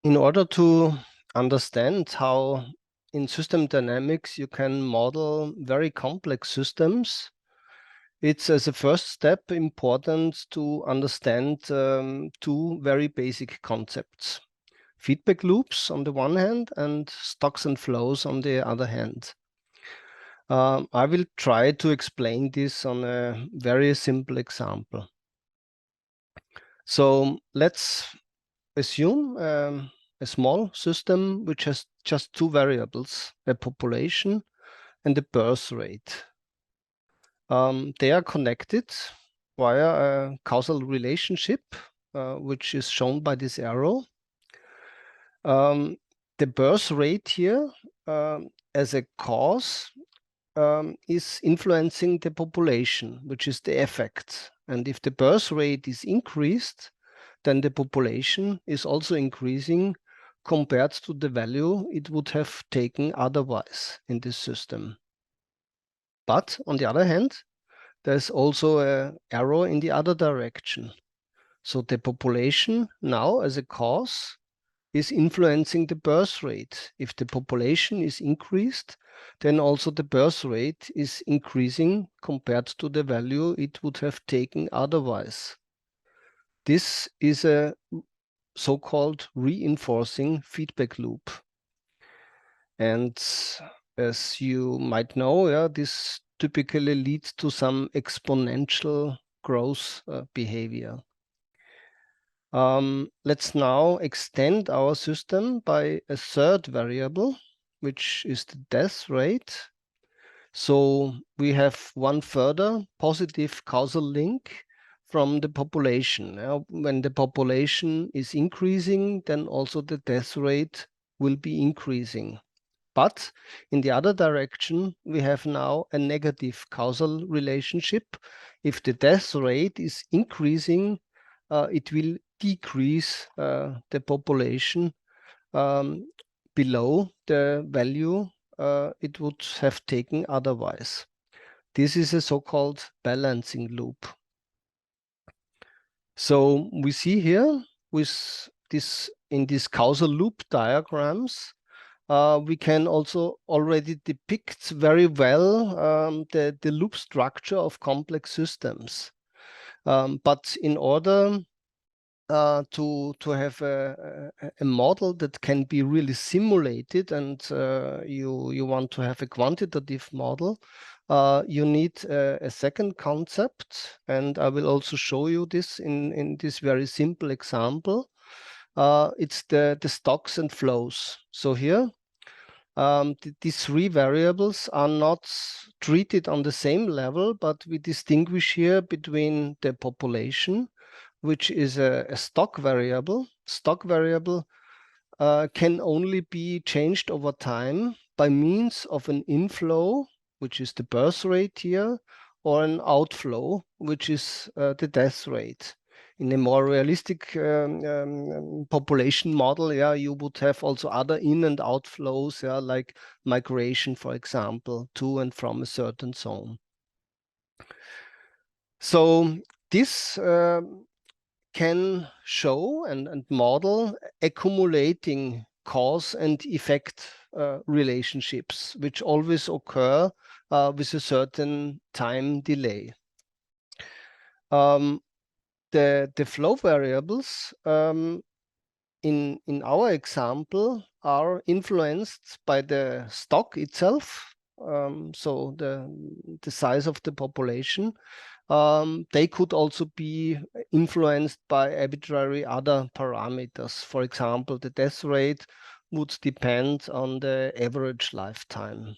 In order to understand how in system dynamics you can model very complex systems, it's as a first step important to understand two very basic concepts. Feedback loops on the one hand and stocks and flows on the other hand. I will try to explain this on a very simple example. So let's assume a small system which has just two variables, a population and a birth rate. They are connected via a causal relationship, which is shown by this arrow. The birth rate here as a cause is influencing the population, which is the effect. And if the birth rate is increased, then the population is also increasing compared to the value it would have taken otherwise in this system. But on the other hand, there's also an arrow in the other direction. So the population now as a cause is influencing the birth rate. If the population is increased, then also the birth rate is increasing compared to the value it would have taken otherwise. This is a so-called reinforcing feedback loop. And as you might know, this typically leads to some exponential growth behavior. Let's now extend our system by a third variable, which is the death rate. So we have one further positive causal link from the population. When the population is increasing, then also the death rate will be increasing. But in the other direction, we have now a negative causal relationship. If the death rate is increasing, it will decrease the population below the value it would have taken otherwise. This is a so-called balancing loop. So we see here with this in these causal loop diagrams, we can also already depict very well the loop structure of complex systems. But in order to have a model that can be really simulated, and you want to have a quantitative model, you need a second concept, and I will also show you this in this very simple example. It's the stocks and flows. So here, these three variables are not treated on the same level, but we distinguish here between the population, which is a stock variable. Stock variable can only be changed over time by means of an inflow, which is the birth rate here, or an outflow, which is the death rate. In a more realistic population model, you would have also other in and outflows, like migration, for example, to and from a certain zone. So this can show and model accumulating cause and effect relationships, which always occur with a certain time delay. The flow variables in our example are influenced by the stock itself, so the size of the population. They could also be influenced by arbitrary other parameters. For example, the death rate would depend on the average lifetime.